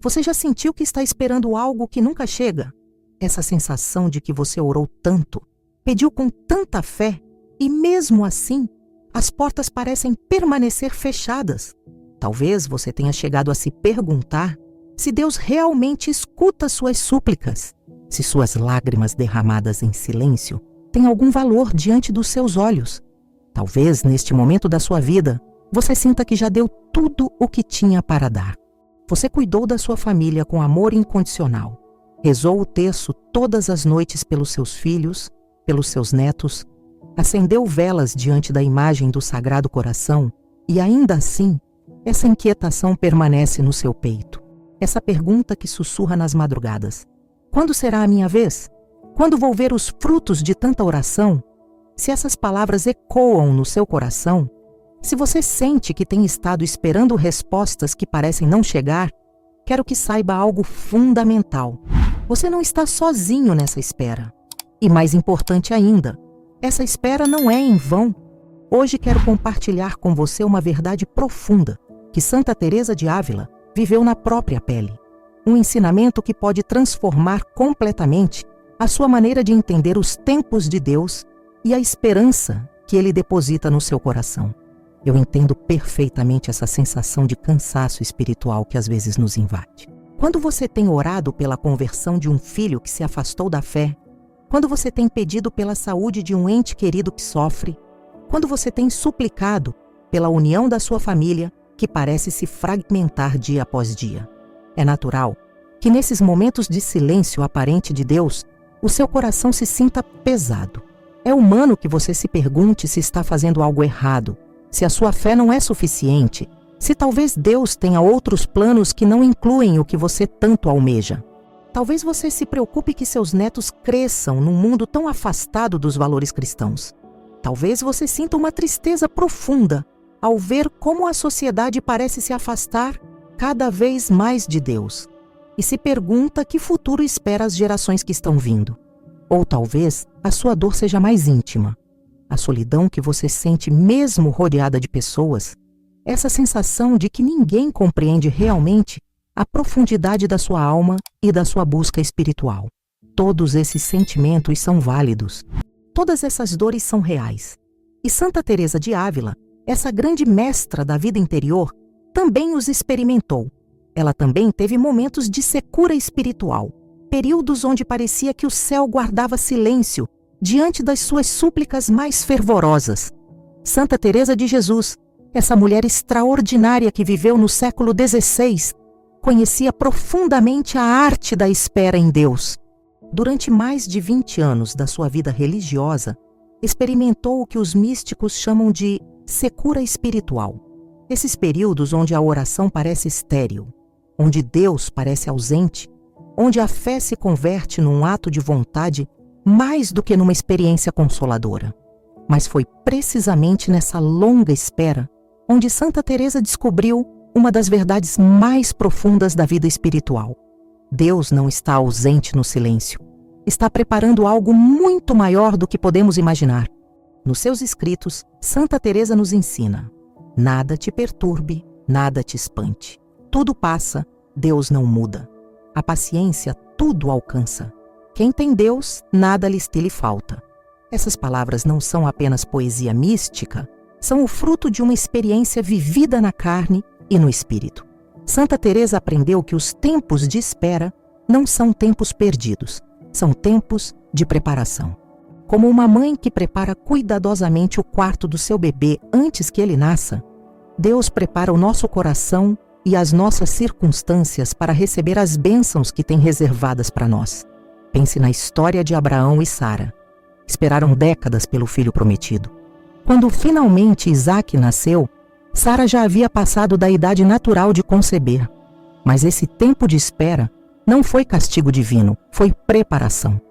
Você já sentiu que está esperando algo que nunca chega? Essa sensação de que você orou tanto, pediu com tanta fé e mesmo assim, as portas parecem permanecer fechadas. Talvez você tenha chegado a se perguntar se Deus realmente escuta suas súplicas, se suas lágrimas derramadas em silêncio têm algum valor diante dos seus olhos. Talvez, neste momento da sua vida, você sinta que já deu tudo o que tinha para dar. Você cuidou da sua família com amor incondicional. Rezou o terço todas as noites pelos seus filhos, pelos seus netos, acendeu velas diante da imagem do Sagrado Coração e ainda assim, essa inquietação permanece no seu peito. Essa pergunta que sussurra nas madrugadas. Quando será a minha vez? Quando vou ver os frutos de tanta oração? Se essas palavras ecoam no seu coração, se você sente que tem estado esperando respostas que parecem não chegar, quero que saiba algo fundamental. Você não está sozinho nessa espera. E mais importante ainda, essa espera não é em vão. Hoje quero compartilhar com você uma verdade profunda que Santa Teresa de Ávila viveu na própria pele. Um ensinamento que pode transformar completamente a sua maneira de entender os tempos de Deus e a esperança que Ele deposita no seu coração. Eu entendo perfeitamente essa sensação de cansaço espiritual que às vezes nos invade. Quando você tem orado pela conversão de um filho que se afastou da fé, quando você tem pedido pela saúde de um ente querido que sofre, quando você tem suplicado pela união da sua família, que parece se fragmentar dia após dia. É natural que nesses momentos de silêncio aparente de Deus, o seu coração se sinta pesado. É humano que você se pergunte se está fazendo algo errado, se a sua fé não é suficiente, se talvez Deus tenha outros planos que não incluem o que você tanto almeja. Talvez você se preocupe que seus netos cresçam num mundo tão afastado dos valores cristãos. Talvez você sinta uma tristeza profunda ao ver como a sociedade parece se afastar cada vez mais de Deus e se pergunta que futuro espera as gerações que estão vindo. Ou talvez a sua dor seja mais íntima. A solidão que você sente mesmo rodeada de pessoas, essa sensação de que ninguém compreende realmente a profundidade da sua alma e da sua busca espiritual. Todos esses sentimentos são válidos. Todas essas dores são reais. E Santa Teresa de Ávila, essa grande mestra da vida interior, também os experimentou. Ela também teve momentos de secura espiritual, períodos onde parecia que o céu guardava silêncio diante das suas súplicas mais fervorosas. Santa Teresa de Jesus, essa mulher extraordinária que viveu no século XVI, conhecia profundamente a arte da espera em Deus. Durante mais de 20 anos da sua vida religiosa, experimentou o que os místicos chamam de secura espiritual. Esses períodos onde a oração parece estéril, onde Deus parece ausente, onde a fé se converte num ato de vontade mais do que numa experiência consoladora. Mas foi precisamente nessa longa espera onde Santa Teresa descobriu uma das verdades mais profundas da vida espiritual. Deus não está ausente no silêncio. Está preparando algo muito maior do que podemos imaginar. Nos seus escritos, Santa Teresa nos ensina: nada te perturbe, nada te espante. Tudo passa, Deus não muda. A paciência tudo alcança. Quem tem Deus, nada lhe falta. Essas palavras não são apenas poesia mística, são o fruto de uma experiência vivida na carne e no espírito. Santa Teresa aprendeu que os tempos de espera não são tempos perdidos, são tempos de preparação. Como uma mãe que prepara cuidadosamente o quarto do seu bebê antes que ele nasça, Deus prepara o nosso coração e as nossas circunstâncias para receber as bênçãos que tem reservadas para nós. Pense na história de Abraão e Sara. Esperaram décadas pelo filho prometido. Quando finalmente Isaac nasceu, Sara já havia passado da idade natural de conceber. Mas esse tempo de espera não foi castigo divino, foi preparação.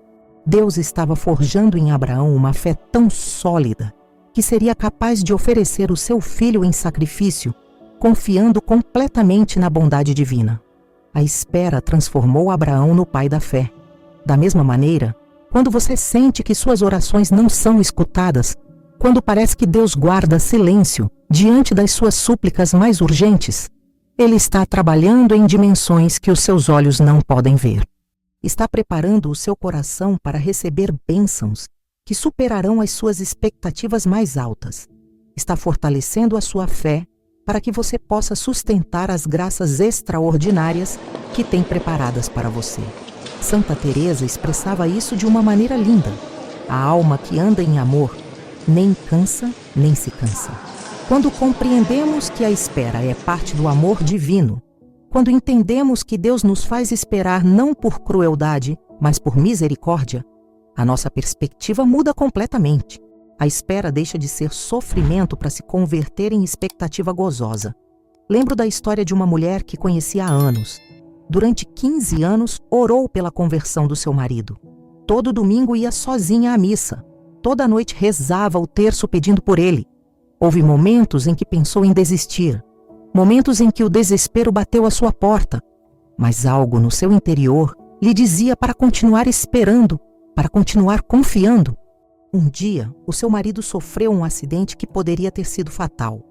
Deus estava forjando em Abraão uma fé tão sólida que seria capaz de oferecer o seu filho em sacrifício, confiando completamente na bondade divina. A espera transformou Abraão no pai da fé. Da mesma maneira, quando você sente que suas orações não são escutadas, quando parece que Deus guarda silêncio diante das suas súplicas mais urgentes, Ele está trabalhando em dimensões que os seus olhos não podem ver. Está preparando o seu coração para receber bênçãos que superarão as suas expectativas mais altas. Está fortalecendo a sua fé para que você possa sustentar as graças extraordinárias que tem preparadas para você. Santa Teresa expressava isso de uma maneira linda. A alma que anda em amor nem cansa, nem se cansa. Quando compreendemos que a espera é parte do amor divino, quando entendemos que Deus nos faz esperar não por crueldade, mas por misericórdia, a nossa perspectiva muda completamente. A espera deixa de ser sofrimento para se converter em expectativa gozosa. Lembro da história de uma mulher que conhecia há anos. Durante 15 anos, orou pela conversão do seu marido. Todo domingo ia sozinha à missa. Toda noite rezava o terço pedindo por ele. Houve momentos em que pensou em desistir. Momentos em que o desespero bateu à sua porta. Mas algo no seu interior lhe dizia para continuar esperando, para continuar confiando. Um dia, o seu marido sofreu um acidente que poderia ter sido fatal.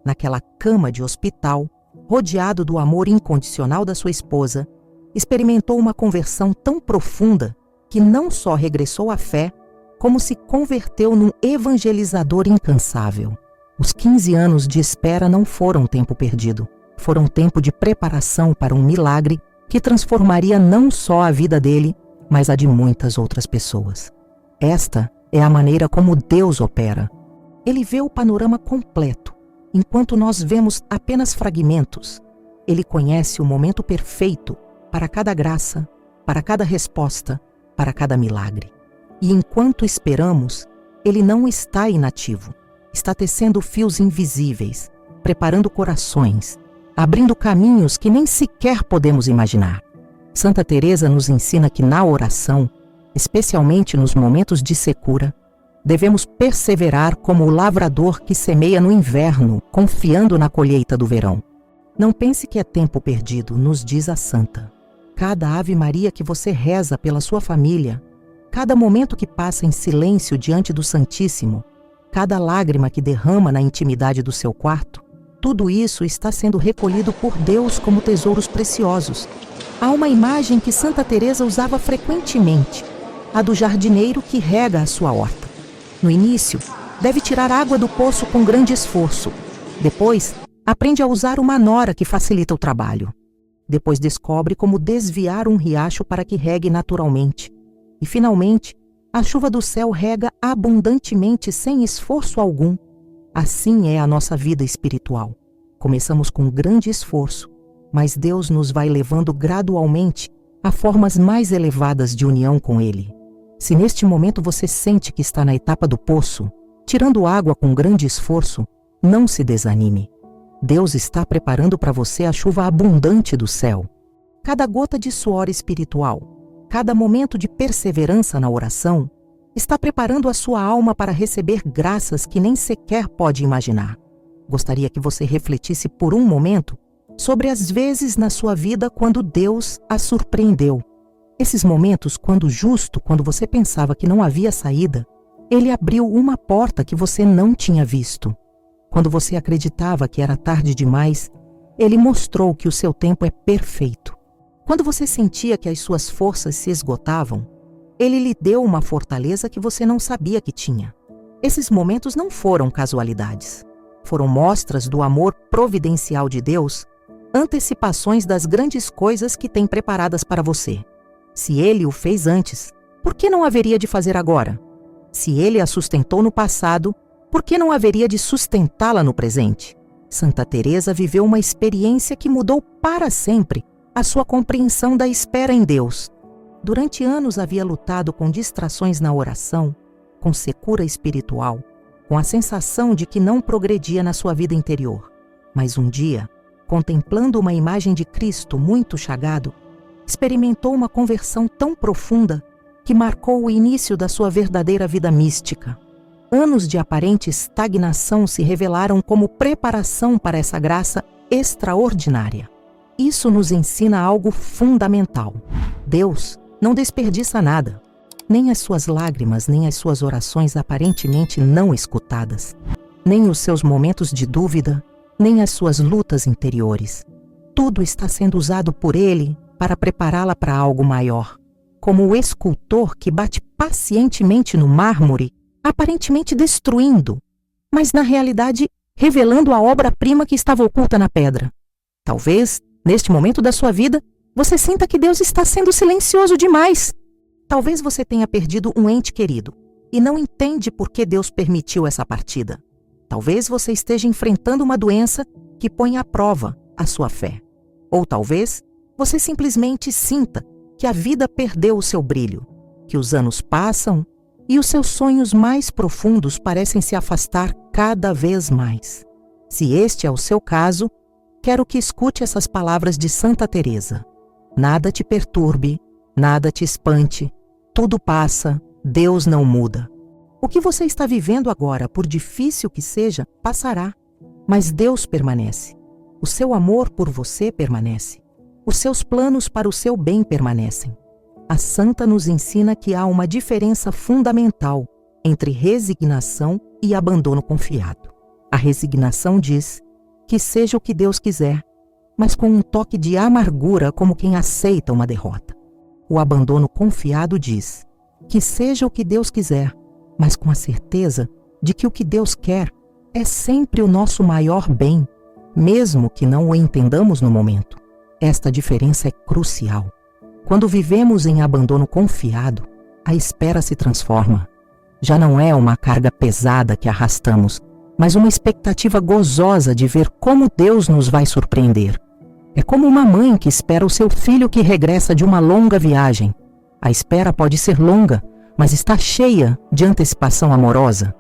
Naquela cama de hospital, rodeado do amor incondicional da sua esposa, experimentou uma conversão tão profunda que não só regressou à fé, como se converteu num evangelizador incansável. Os 15 anos de espera não foram tempo perdido. Foram tempo de preparação para um milagre que transformaria não só a vida dele, mas a de muitas outras pessoas. Esta é a maneira como Deus opera. Ele vê o panorama completo, enquanto nós vemos apenas fragmentos. Ele conhece o momento perfeito para cada graça, para cada resposta, para cada milagre. E enquanto esperamos, Ele não está inativo. Está tecendo fios invisíveis, preparando corações, abrindo caminhos que nem sequer podemos imaginar. Santa Teresa nos ensina que na oração, especialmente nos momentos de secura, devemos perseverar como o lavrador que semeia no inverno, confiando na colheita do verão. Não pense que é tempo perdido, nos diz a santa. Cada Ave Maria que você reza pela sua família, cada momento que passa em silêncio diante do Santíssimo, cada lágrima que derrama na intimidade do seu quarto, tudo isso está sendo recolhido por Deus como tesouros preciosos. Há uma imagem que Santa Teresa usava frequentemente, a do jardineiro que rega a sua horta. No início, deve tirar água do poço com grande esforço. Depois, aprende a usar uma nora que facilita o trabalho. Depois descobre como desviar um riacho para que regue naturalmente. E, finalmente, a chuva do céu rega abundantemente sem esforço algum. Assim é a nossa vida espiritual. Começamos com grande esforço, mas Deus nos vai levando gradualmente a formas mais elevadas de união com Ele. Se neste momento você sente que está na etapa do poço, tirando água com grande esforço, não se desanime. Deus está preparando para você a chuva abundante do céu. Cada gota de suor espiritual, cada momento de perseverança na oração, está preparando a sua alma para receber graças que nem sequer pode imaginar. Gostaria que você refletisse por um momento sobre as vezes na sua vida quando Deus a surpreendeu. Esses momentos quando você pensava que não havia saída, Ele abriu uma porta que você não tinha visto. Quando você acreditava que era tarde demais, Ele mostrou que o seu tempo é perfeito. Quando você sentia que as suas forças se esgotavam, Ele lhe deu uma fortaleza que você não sabia que tinha. Esses momentos não foram casualidades. Foram mostras do amor providencial de Deus, antecipações das grandes coisas que tem preparadas para você. Se Ele o fez antes, por que não haveria de fazer agora? Se Ele a sustentou no passado, por que não haveria de sustentá-la no presente? Santa Teresa viveu uma experiência que mudou para sempre a sua compreensão da espera em Deus. Durante anos havia lutado com distrações na oração, com secura espiritual, com a sensação de que não progredia na sua vida interior. Mas um dia, contemplando uma imagem de Cristo muito chagado, experimentou uma conversão tão profunda que marcou o início da sua verdadeira vida mística. Anos de aparente estagnação se revelaram como preparação para essa graça extraordinária. Isso nos ensina algo fundamental. Deus não desperdiça nada, nem as suas lágrimas, nem as suas orações aparentemente não escutadas, nem os seus momentos de dúvida, nem as suas lutas interiores. tudo está sendo usado por Ele para prepará-la para algo maior. Como o escultor que bate pacientemente no mármore, aparentemente destruindo, mas na realidade revelando a obra-prima que estava oculta na pedra. Talvez, neste momento da sua vida, você sinta que Deus está sendo silencioso demais. Talvez você tenha perdido um ente querido e não entende por que Deus permitiu essa partida. Talvez você esteja enfrentando uma doença que põe à prova a sua fé. Ou talvez você simplesmente sinta que a vida perdeu o seu brilho, que os anos passam e os seus sonhos mais profundos parecem se afastar cada vez mais. Se este é o seu caso, quero que escute essas palavras de Santa Teresa. Nada te perturbe, nada te espante, tudo passa, Deus não muda. O que você está vivendo agora, por difícil que seja, passará, mas Deus permanece. O seu amor por você permanece. Os seus planos para o seu bem permanecem. A Santa nos ensina que há uma diferença fundamental entre resignação e abandono confiado. A resignação diz que seja o que Deus quiser, mas com um toque de amargura como quem aceita uma derrota. O abandono confiado diz que seja o que Deus quiser, mas com a certeza de que o que Deus quer é sempre o nosso maior bem, mesmo que não o entendamos no momento. Esta diferença é crucial. Quando vivemos em abandono confiado, a espera se transforma. Já não é uma carga pesada que arrastamos, mas uma expectativa gozosa de ver como Deus nos vai surpreender. É como uma mãe que espera o seu filho que regressa de uma longa viagem. A espera pode ser longa, mas está cheia de antecipação amorosa.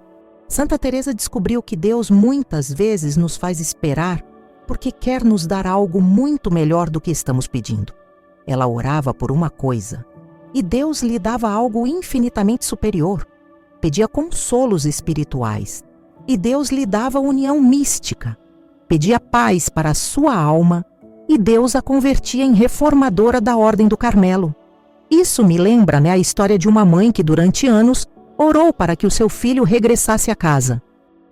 Santa Teresa descobriu que Deus muitas vezes nos faz esperar porque quer nos dar algo muito melhor do que estamos pedindo. Ela orava por uma coisa, e Deus lhe dava algo infinitamente superior. Pedia consolos espirituais, e Deus lhe dava união mística. Pedia paz para a sua alma, e Deus a convertia em reformadora da Ordem do Carmelo. Isso me lembra, a história de uma mãe que durante anos orou para que o seu filho regressasse a casa.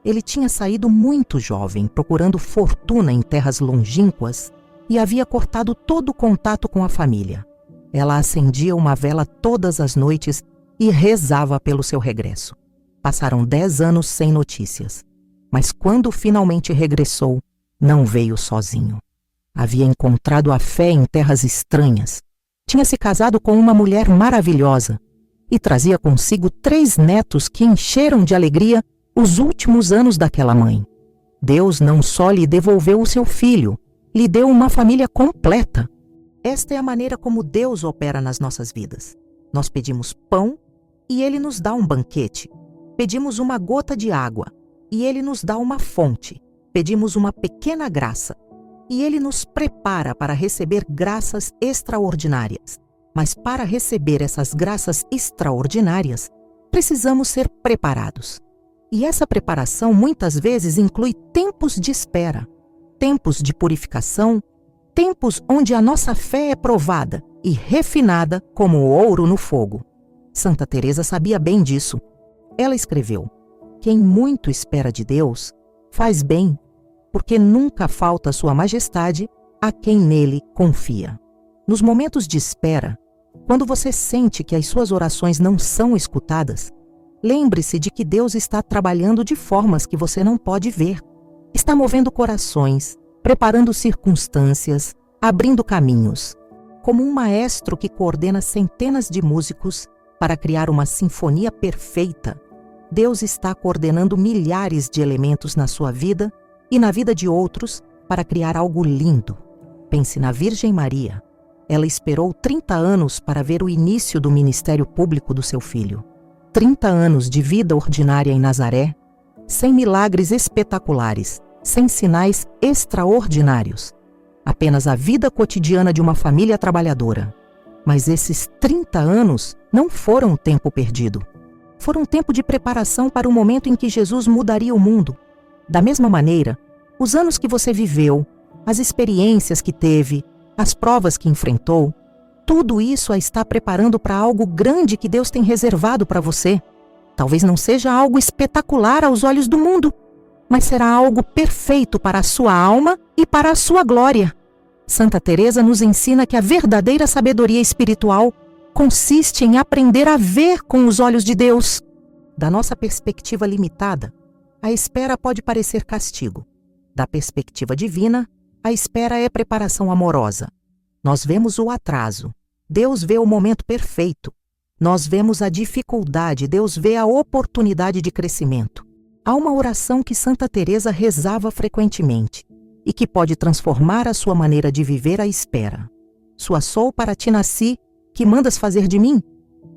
Ele tinha saído muito jovem, procurando fortuna em terras longínquas, e havia cortado todo o contato com a família. Ela acendia uma vela todas as noites e rezava pelo seu regresso. Passaram 10 anos sem notícias, mas quando finalmente regressou, não veio sozinho. Havia encontrado a fé em terras estranhas, tinha se casado com uma mulher maravilhosa e trazia consigo 3 netos que encheram de alegria os últimos anos daquela mãe. Deus não só lhe devolveu o seu filho, lhe deu uma família completa. Esta é a maneira como Deus opera nas nossas vidas. Nós pedimos pão e Ele nos dá um banquete. Pedimos uma gota de água e Ele nos dá uma fonte. Pedimos uma pequena graça e Ele nos prepara para receber graças extraordinárias. Mas para receber essas graças extraordinárias, precisamos ser preparados. E essa preparação muitas vezes inclui tempos de espera, tempos de purificação, tempos onde a nossa fé é provada e refinada como o ouro no fogo. Santa Teresa sabia bem disso. Ela escreveu: quem muito espera de Deus faz bem, porque nunca falta sua majestade a quem nele confia. Nos momentos de espera, quando você sente que as suas orações não são escutadas, lembre-se de que Deus está trabalhando de formas que você não pode ver. Está movendo corações, preparando circunstâncias, abrindo caminhos. Como um maestro que coordena centenas de músicos para criar uma sinfonia perfeita, Deus está coordenando milhares de elementos na sua vida e na vida de outros para criar algo lindo. Pense na Virgem Maria. Ela esperou 30 anos para ver o início do ministério público do seu filho. 30 anos de vida ordinária em Nazaré, sem milagres espetaculares, sem sinais extraordinários. Apenas a vida cotidiana de uma família trabalhadora. Mas esses 30 anos não foram um tempo perdido. Foram um tempo de preparação para o momento em que Jesus mudaria o mundo. Da mesma maneira, os anos que você viveu, as experiências que teve, as provas que enfrentou, tudo isso a está preparando para algo grande que Deus tem reservado para você. Talvez não seja algo espetacular aos olhos do mundo, mas será algo perfeito para a sua alma e para a sua glória. Santa Teresa nos ensina que a verdadeira sabedoria espiritual consiste em aprender a ver com os olhos de Deus. Da nossa perspectiva limitada, a espera pode parecer castigo. Da perspectiva divina, a espera é preparação amorosa. Nós vemos o atraso, Deus vê o momento perfeito. Nós vemos a dificuldade, Deus vê a oportunidade de crescimento. Há uma oração que Santa Teresa rezava frequentemente e que pode transformar a sua maneira de viver a espera. Sua sou para ti nasci, que mandas fazer de mim?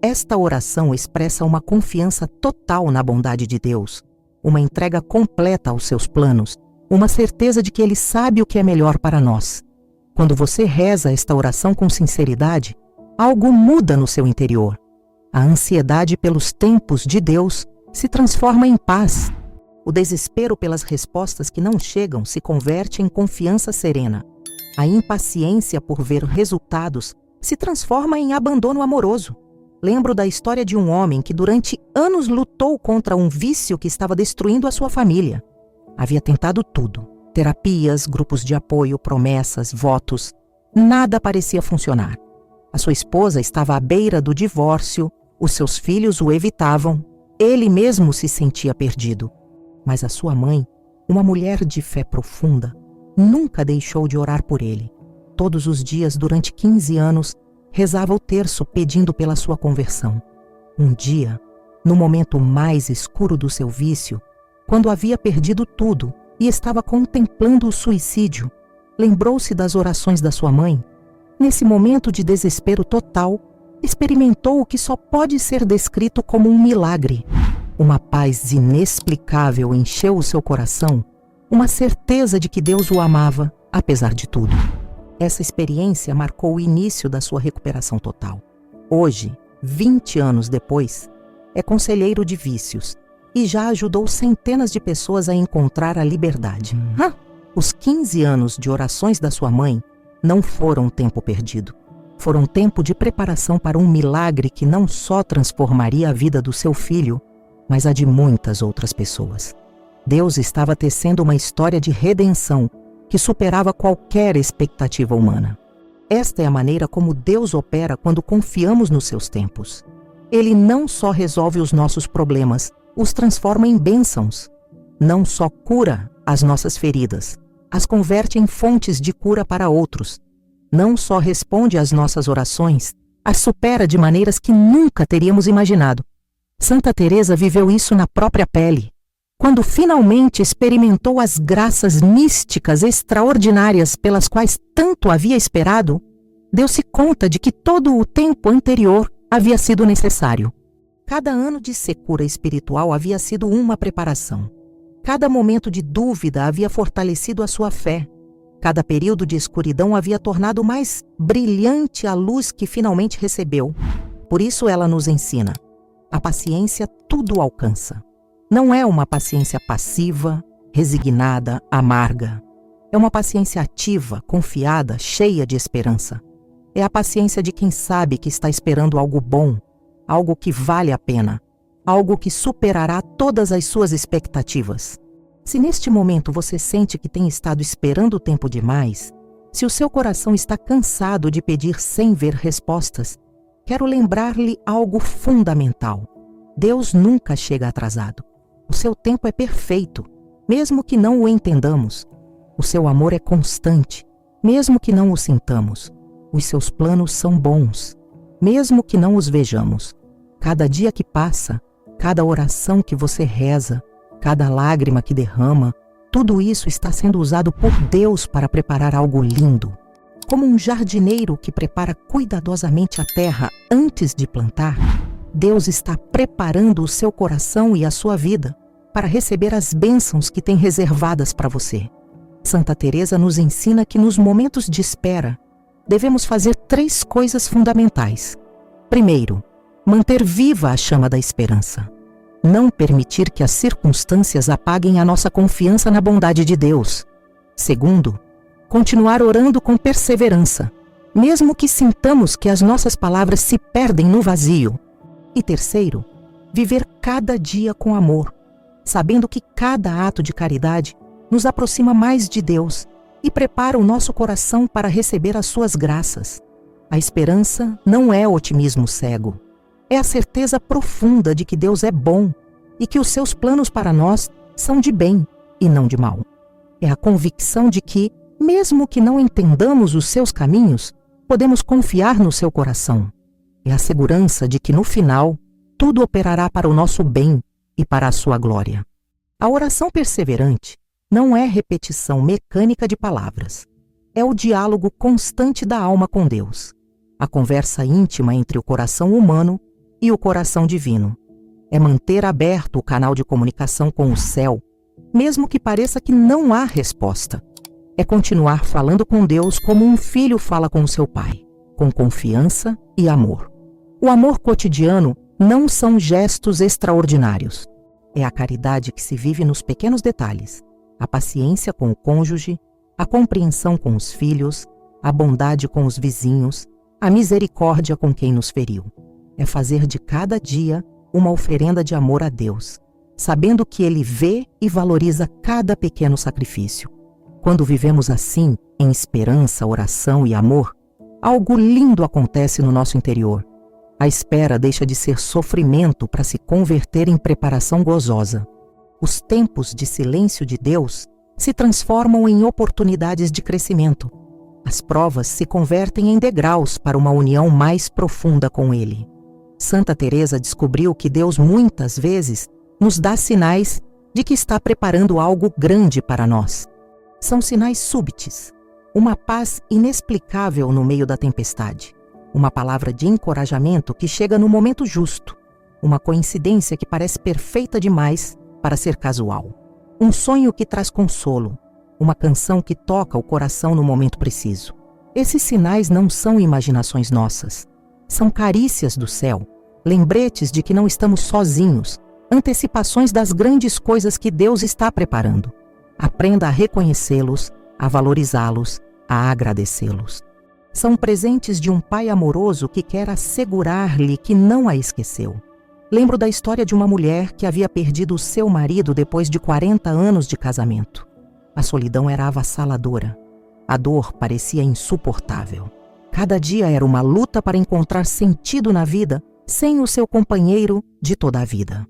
Esta oração expressa uma confiança total na bondade de Deus, uma entrega completa aos seus planos, uma certeza de que Ele sabe o que é melhor para nós. Quando você reza esta oração com sinceridade, algo muda no seu interior. A ansiedade pelos tempos de Deus se transforma em paz. O desespero pelas respostas que não chegam se converte em confiança serena. A impaciência por ver resultados se transforma em abandono amoroso. Lembro da história de um homem que durante anos lutou contra um vício que estava destruindo a sua família. Havia tentado tudo: terapias, grupos de apoio, promessas, votos. Nada parecia funcionar. A sua esposa estava à beira do divórcio, os seus filhos o evitavam, ele mesmo se sentia perdido. Mas a sua mãe, uma mulher de fé profunda, nunca deixou de orar por ele. Todos os dias, durante 15 anos, rezava o terço pedindo pela sua conversão. Um dia, no momento mais escuro do seu vício, quando havia perdido tudo e estava contemplando o suicídio, lembrou-se das orações da sua mãe. Nesse momento de desespero total, experimentou o que só pode ser descrito como um milagre. Uma paz inexplicável encheu o seu coração, uma certeza de que Deus o amava, apesar de tudo. Essa experiência marcou o início da sua recuperação total. Hoje, 20 anos depois, é conselheiro de vícios e já ajudou centenas de pessoas a encontrar a liberdade. Os 15 anos de orações da sua mãe não foram tempo perdido. Foram tempo de preparação para um milagre que não só transformaria a vida do seu filho, mas a de muitas outras pessoas. Deus estava tecendo uma história de redenção que superava qualquer expectativa humana. Esta é a maneira como Deus opera quando confiamos nos seus tempos. Ele não só resolve os nossos problemas, os transforma em bênçãos. Não só cura as nossas feridas, as converte em fontes de cura para outros. Não só responde às nossas orações, as supera de maneiras que nunca teríamos imaginado. Santa Teresa viveu isso na própria pele. Quando finalmente experimentou as graças místicas extraordinárias pelas quais tanto havia esperado, deu-se conta de que todo o tempo anterior havia sido necessário. Cada ano de secura espiritual havia sido uma preparação. Cada momento de dúvida havia fortalecido a sua fé. Cada período de escuridão havia tornado mais brilhante a luz que finalmente recebeu. Por isso ela nos ensina: a paciência tudo alcança. Não é uma paciência passiva, resignada, amarga. É uma paciência ativa, confiada, cheia de esperança. É a paciência de quem sabe que está esperando algo bom, algo que vale a pena, algo que superará todas as suas expectativas. Se neste momento você sente que tem estado esperando o tempo demais, se o seu coração está cansado de pedir sem ver respostas, quero lembrar-lhe algo fundamental. Deus nunca chega atrasado. O seu tempo é perfeito, mesmo que não o entendamos. O seu amor é constante, mesmo que não o sintamos. Os seus planos são bons, mesmo que não os vejamos. Cada dia que passa, cada oração que você reza, cada lágrima que derrama, tudo isso está sendo usado por Deus para preparar algo lindo. Como um jardineiro que prepara cuidadosamente a terra antes de plantar, Deus está preparando o seu coração e a sua vida para receber as bênçãos que tem reservadas para você. Santa Teresa nos ensina que nos momentos de espera, devemos fazer 3 coisas fundamentais. Primeiro, manter viva a chama da esperança. Não permitir que as circunstâncias apaguem a nossa confiança na bondade de Deus. Segundo, continuar orando com perseverança, mesmo que sintamos que as nossas palavras se perdem no vazio. E terceiro, viver cada dia com amor, sabendo que cada ato de caridade nos aproxima mais de Deus e prepara o nosso coração para receber as suas graças. A esperança não é otimismo cego. É a certeza profunda de que Deus é bom e que os seus planos para nós são de bem e não de mal. É a convicção de que, mesmo que não entendamos os seus caminhos, podemos confiar no seu coração. É a segurança de que, no final, tudo operará para o nosso bem e para a sua glória. A oração perseverante não é repetição mecânica de palavras. É o diálogo constante da alma com Deus. A conversa íntima entre o coração humano e o coração divino. É manter aberto o canal de comunicação com o céu, mesmo que pareça que não há resposta. É continuar falando com Deus como um filho fala com o seu pai, com confiança e amor. O amor cotidiano não são gestos extraordinários. É a caridade que se vive nos pequenos detalhes, a paciência com o cônjuge, a compreensão com os filhos, a bondade com os vizinhos, a misericórdia com quem nos feriu. É fazer de cada dia uma oferenda de amor a Deus, sabendo que Ele vê e valoriza cada pequeno sacrifício. Quando vivemos assim, em esperança, oração e amor, algo lindo acontece no nosso interior. A espera deixa de ser sofrimento para se converter em preparação gozosa. Os tempos de silêncio de Deus se transformam em oportunidades de crescimento. As provas se convertem em degraus para uma união mais profunda com Ele. Santa Teresa descobriu que Deus muitas vezes nos dá sinais de que está preparando algo grande para nós. São sinais súbitos, uma paz inexplicável no meio da tempestade, uma palavra de encorajamento que chega no momento justo, uma coincidência que parece perfeita demais para ser casual, um sonho que traz consolo, uma canção que toca o coração no momento preciso. Esses sinais não são imaginações nossas, são carícias do céu, lembretes de que não estamos sozinhos, antecipações das grandes coisas que Deus está preparando. Aprenda a reconhecê-los, a valorizá-los, a agradecê-los. São presentes de um pai amoroso que quer assegurar-lhe que não a esqueceu. Lembro da história de uma mulher que havia perdido o seu marido depois de 40 anos de casamento. A solidão era avassaladora. A dor parecia insuportável. Cada dia era uma luta para encontrar sentido na vida sem o seu companheiro de toda a vida.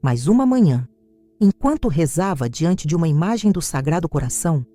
Mas uma manhã, enquanto rezava diante de uma imagem do Sagrado Coração,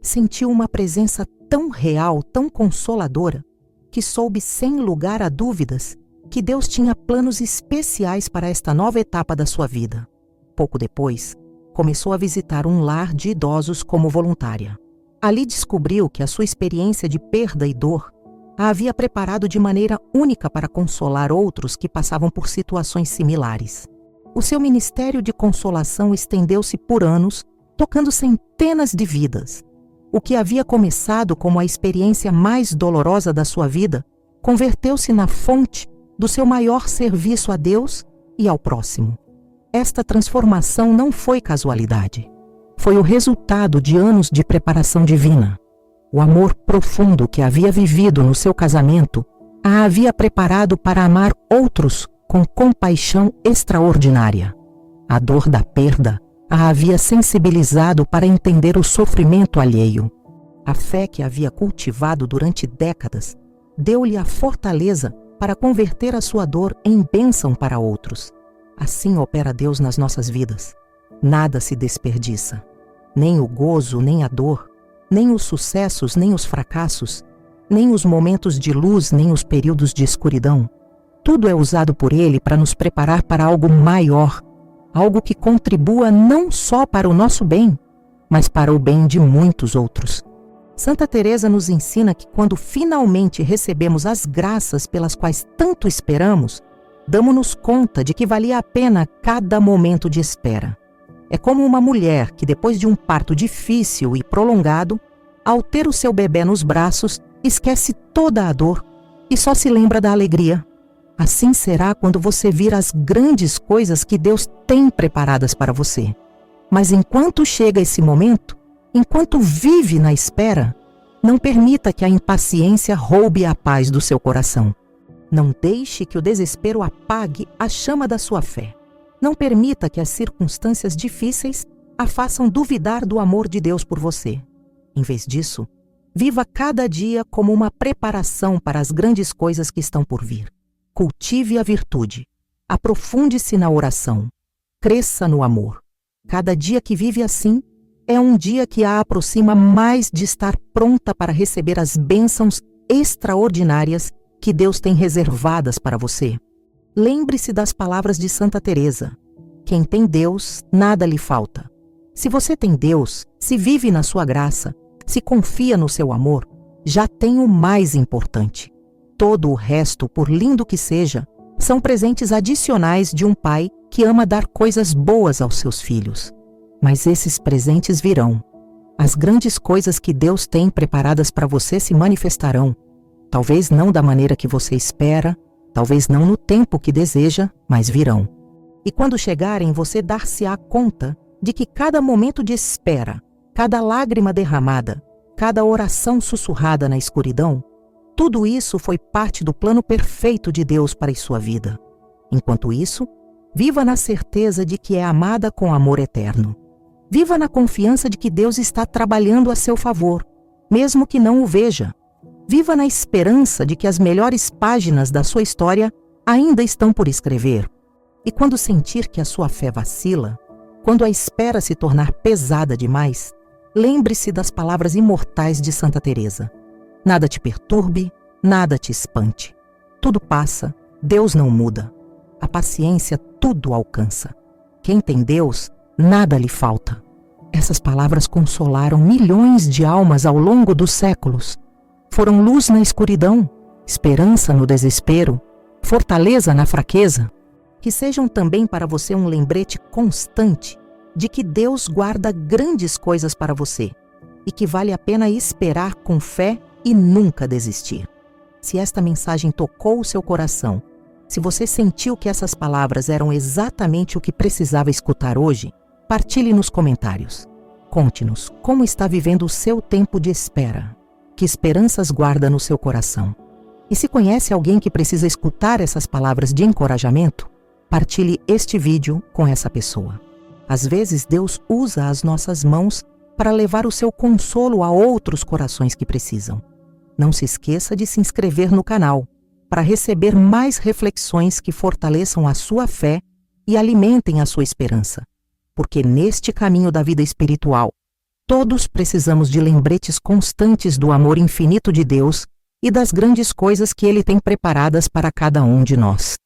sentiu uma presença tão real, tão consoladora, que soube sem lugar a dúvidas que Deus tinha planos especiais para esta nova etapa da sua vida. Pouco depois, começou a visitar um lar de idosos como voluntária. Ali descobriu que a sua experiência de perda e dor a havia preparado de maneira única para consolar outros que passavam por situações similares. O seu ministério de consolação estendeu-se por anos, tocando centenas de vidas. O que havia começado como a experiência mais dolorosa da sua vida, converteu-se na fonte do seu maior serviço a Deus e ao próximo. Esta transformação não foi casualidade. Foi o resultado de anos de preparação divina. O amor profundo que havia vivido no seu casamento a havia preparado para amar outros com compaixão extraordinária. A dor da perda a havia sensibilizado para entender o sofrimento alheio. A fé que havia cultivado durante décadas deu-lhe a fortaleza para converter a sua dor em bênção para outros. Assim opera Deus nas nossas vidas. Nada se desperdiça. Nem o gozo, nem a dor, nem os sucessos, nem os fracassos, nem os momentos de luz, nem os períodos de escuridão. Tudo é usado por Ele para nos preparar para algo maior, algo que contribua não só para o nosso bem, mas para o bem de muitos outros. Santa Teresa nos ensina que quando finalmente recebemos as graças pelas quais tanto esperamos, damos-nos conta de que valia a pena cada momento de espera. É como uma mulher que, depois de um parto difícil e prolongado, ao ter o seu bebê nos braços, esquece toda a dor e só se lembra da alegria. Assim será quando você vir as grandes coisas que Deus tem preparadas para você. Mas enquanto chega esse momento, enquanto vive na espera, não permita que a impaciência roube a paz do seu coração. Não deixe que o desespero apague a chama da sua fé. Não permita que as circunstâncias difíceis a façam duvidar do amor de Deus por você. Em vez disso, viva cada dia como uma preparação para as grandes coisas que estão por vir. Cultive a virtude. Aprofunde-se na oração. Cresça no amor. Cada dia que vive assim é um dia que a aproxima mais de estar pronta para receber as bênçãos extraordinárias que Deus tem reservadas para você. Lembre-se das palavras de Santa Teresa. Quem tem Deus, nada lhe falta. Se você tem Deus, se vive na sua graça, se confia no seu amor, já tem o mais importante. Todo o resto, por lindo que seja, são presentes adicionais de um pai que ama dar coisas boas aos seus filhos. Mas esses presentes virão. As grandes coisas que Deus tem preparadas para você se manifestarão. Talvez não da maneira que você espera, talvez não no tempo que deseja, mas virão. E quando chegarem, você dar-se-á conta de que cada momento de espera, cada lágrima derramada, cada oração sussurrada na escuridão, tudo isso foi parte do plano perfeito de Deus para a sua vida. Enquanto isso, viva na certeza de que é amada com amor eterno. Viva na confiança de que Deus está trabalhando a seu favor, mesmo que não o veja. Viva na esperança de que as melhores páginas da sua história ainda estão por escrever. E quando sentir que a sua fé vacila, quando a espera se tornar pesada demais, lembre-se das palavras imortais de Santa Teresa. Nada te perturbe, nada te espante. Tudo passa, Deus não muda. A paciência tudo alcança. Quem tem Deus, nada lhe falta. Essas palavras consolaram milhões de almas ao longo dos séculos. Foram luz na escuridão, esperança no desespero, fortaleza na fraqueza. Que sejam também para você um lembrete constante de que Deus guarda grandes coisas para você e que vale a pena esperar com fé e nunca desistir. Se esta mensagem tocou o seu coração, se você sentiu que essas palavras eram exatamente o que precisava escutar hoje, partilhe nos comentários. Conte-nos como está vivendo o seu tempo de espera. Que esperanças guarda no seu coração? E se conhece alguém que precisa escutar essas palavras de encorajamento, partilhe este vídeo com essa pessoa. Às vezes Deus usa as nossas mãos para levar o seu consolo a outros corações que precisam. Não se esqueça de se inscrever no canal para receber mais reflexões que fortaleçam a sua fé e alimentem a sua esperança. Porque neste caminho da vida espiritual, todos precisamos de lembretes constantes do amor infinito de Deus e das grandes coisas que Ele tem preparadas para cada um de nós.